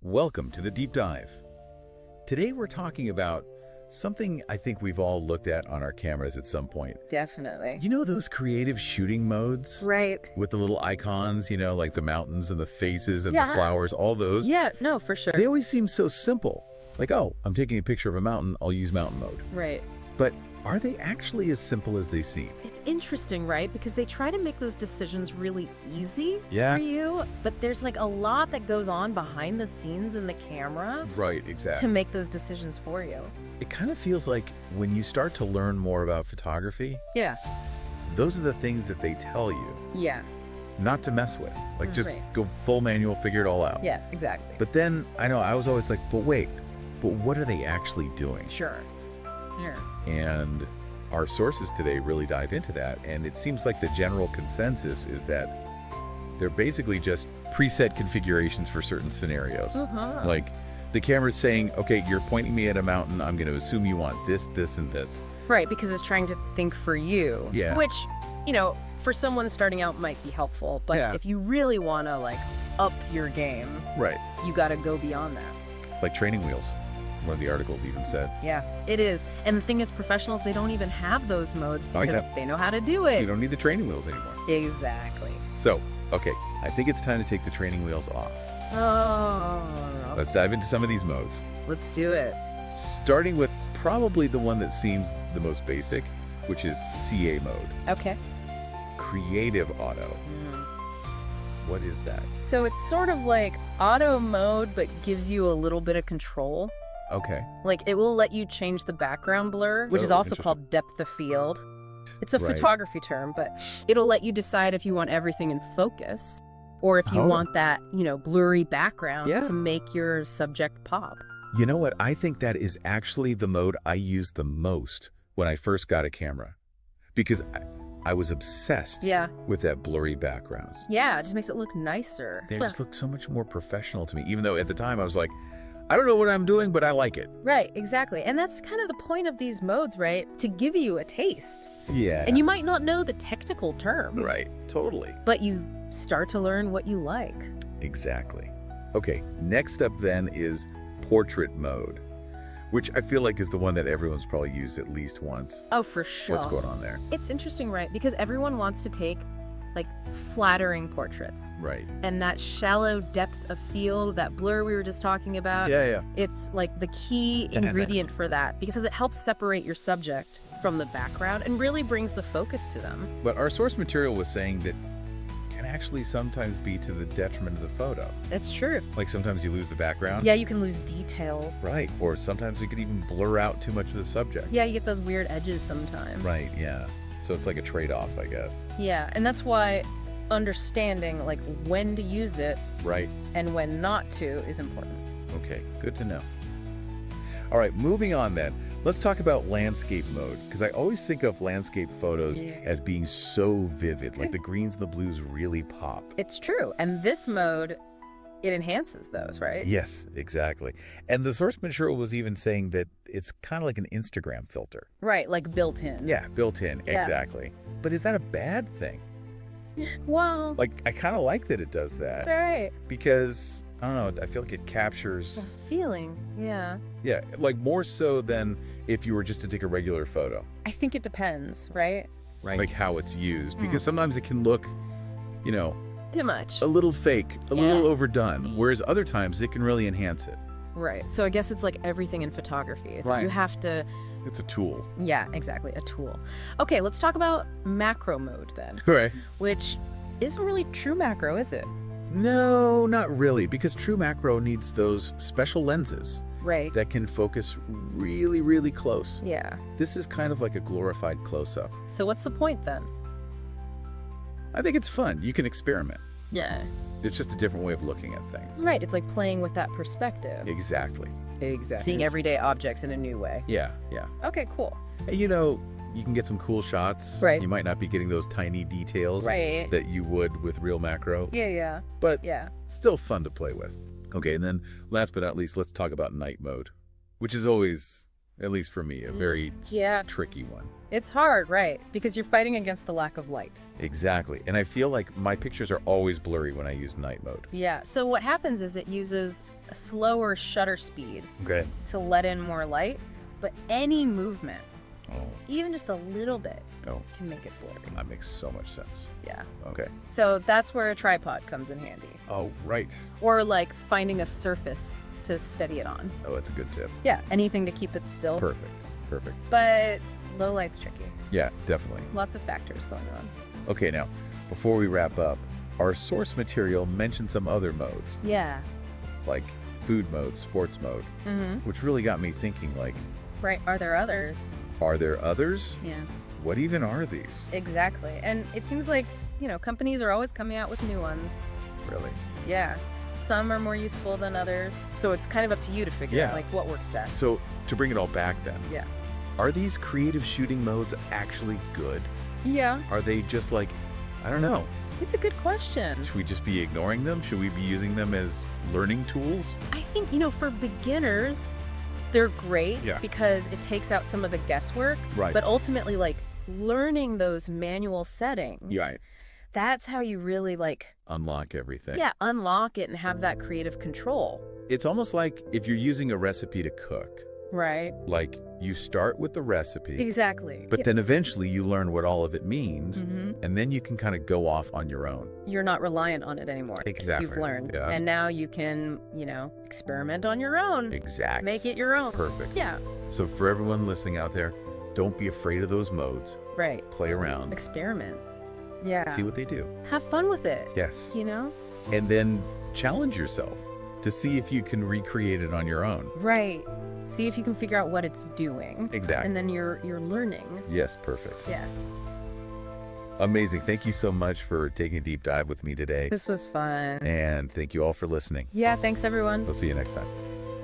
Welcome to the Deep Dive. Today we're talking about something I think we've all looked at on our cameras at some point. Definitely. You know those creative shooting modes? Right. With the little icons, like the mountains and the faces and Yeah. the flowers, all those. Yeah, no, for sure. They always seem so simple. Like, oh, I'm taking a picture of a mountain, I'll use mountain mode. Right. But are they actually as simple as they seem? It's interesting, right? Because they try to make those decisions really easy Yeah. for you, but there's like a lot that goes on behind the scenes in the camera Right, to exactly. make those decisions for you. It kind of feels like when you start to learn more about photography, Yeah. those are the things that they tell you Yeah. not to mess with. Like, just Right. go full manual, figure it all out. Yeah, exactly. But then, I know, I was always like, but wait, but what are they actually doing? Sure. Yeah. And our sources today really dive into that, and it seems like the general consensus is that they're basically just preset configurations for certain scenarios. Uh-huh. Like, the camera's saying, okay, you're pointing me at a mountain, I'm going to assume you want this, this, and this. Right, because it's trying to think for you. Yeah. Which, for someone starting out might be helpful, but Yeah. if you really want to, up your game, Right. you got to go beyond that. Like training wheels, one of the articles even said. Yeah, it is. And the thing is, professionals, they don't even have those modes Oh, because yeah. they know how to do You it. don't need the training wheels anymore. Exactly. So, okay, I think it's time to take the training wheels off. Oh, Let's dive into some of these modes. let's do it. Starting with probably the one that seems the most basic, which is CA mode, Okay. Creative Auto. What is that? So it's sort of like auto mode, but gives you a little bit of control. Okay. Like it will let you change the background blur, which is Oh, also interesting. called depth of field. It's a Right. photography term, but it'll let you decide if you want everything in focus or if you Oh. want that, blurry background Yeah. to make your subject pop. You know what? I think that is actually the mode I used the most when I first got a camera, because I was obsessed Yeah. with that blurry background. Yeah, it just makes it look nicer. They just look so much more professional to me, even though at the time I was like, I don't know what I'm doing, but I like it. Right, exactly. And that's kind of the point of these modes, right? To give you a taste. Yeah. And you might not know the technical terms. Right. Totally. But you start to learn what you like. Exactly. Okay, next up then is portrait mode, which I feel like is the one that everyone's probably used at least once. Oh, for sure. What's going on there? It's interesting, right? Because everyone wants to take flattering portraits. Right. And that shallow depth of field, that blur we were just talking about, Yeah. it's like the key ingredient for that because it helps separate your subject from the background and really brings the focus to them. But our source material was saying that can actually sometimes be to the detriment of the photo. It's true. Like sometimes you lose the background. Yeah, you can lose details. Right. Or sometimes it could even blur out too much of the subject. Yeah, you get those weird edges sometimes. Right, yeah. So it's like a trade-off, I guess. Yeah, and that's why understanding when to use it Right. and when not to is important. Okay, good to know. All right, moving on then. Let's talk about landscape mode, because I always think of landscape photos Yeah. as being so vivid, like the greens and the blues really pop. It's true. And this mode, it enhances those, right? Yes, exactly. And the source material was even saying that it's kind of like an Instagram filter. Right, like built in. Yeah, built in, Yeah. exactly. But is that a bad thing? Well, Like, I kind of like that it does that, right. because, I don't know, I feel like it captures, The feeling, yeah. yeah, like more so than if you were just to take a regular photo. I think it depends, right? Like how it's used, because sometimes it can look, Too much. a little fake, a Yeah. little overdone, whereas other times it can really enhance it. Right. So I guess it's like everything in photography. It's Right. You have to, It's a tool. yeah, exactly, a tool. Okay, let's talk about macro mode then, Right. which isn't really true macro, is it? No, not really, because true macro needs those special lenses Right. that can focus really, really close. Yeah. This is kind of like a glorified close-up. So what's the point then? I think it's fun. You can experiment. Yeah. It's just a different way of looking at things. Right, it's like playing with that perspective. Exactly. Exactly. Seeing everyday objects in a new way. Yeah, yeah. Okay, cool. And you can get some cool shots. Right. You might not be getting those tiny details Right. that you would with real macro, Yeah. but Yeah. still fun to play with. Okay, and then last but not least, let's talk about night mode, which is always, at least for me, a very Yeah. tricky one. It's hard, right? Because you're fighting against the lack of light. Exactly. And I feel like my pictures are always blurry when I use night mode. Yeah. So what happens is it uses a slower shutter speed Okay. to let in more light, but any movement, Oh, even just a little bit, no. can make it blurry. That makes so much sense. Yeah. Okay. So that's where a tripod comes in handy. Oh, right. Or like finding a surface to steady it on. Oh, that's a good tip. Yeah, anything to keep it still. Perfect. Perfect. But low light's tricky. Yeah, definitely. Lots of factors going on. Okay, now, before we wrap up, our source material mentioned some other modes, Yeah. like food mode, sports mode, which really got me thinking, like, Right. Are there others? are there others? Yeah. What even are these? Exactly. And it seems like, companies are always coming out with new ones. Really? Yeah. Some are more useful than others. So it's kind of up to you to figure out, Yeah. like, what works best. So, to bring it all back then, Yeah. are these creative shooting modes actually good? Yeah. Are they just like, I don't know, It's a good question. should we just be ignoring them? Should we be using them as learning tools? I think, for beginners, they're great Yeah. because it takes out some of the guesswork. Right. But ultimately, like, learning those manual settings, Right. that's how you really, like, Unlock everything. yeah, unlock it and have that creative control. It's almost like if you're using a recipe to cook, Right. like you start with the recipe, Exactly. but then eventually you learn what all of it means, Mhm. and then you can kind of go off on your own. You're not reliant on it anymore. Exactly. You've learned. Yeah. And now you can, experiment on your own. Exactly. Make it your own. Perfect. Yeah. So for everyone listening out there, don't be afraid of those modes. Right. Play around. Experiment. Yeah. See what they do. Have fun with it. Yes. You And then challenge yourself to see if you can recreate it on your own. Right. See if you can figure out what it's doing. Exactly. And then you're learning. Yes, perfect. Yeah. Amazing. Thank you so much for taking a deep dive with me today. This was fun. And thank you all for listening. Yeah, thanks everyone. We'll see you next time.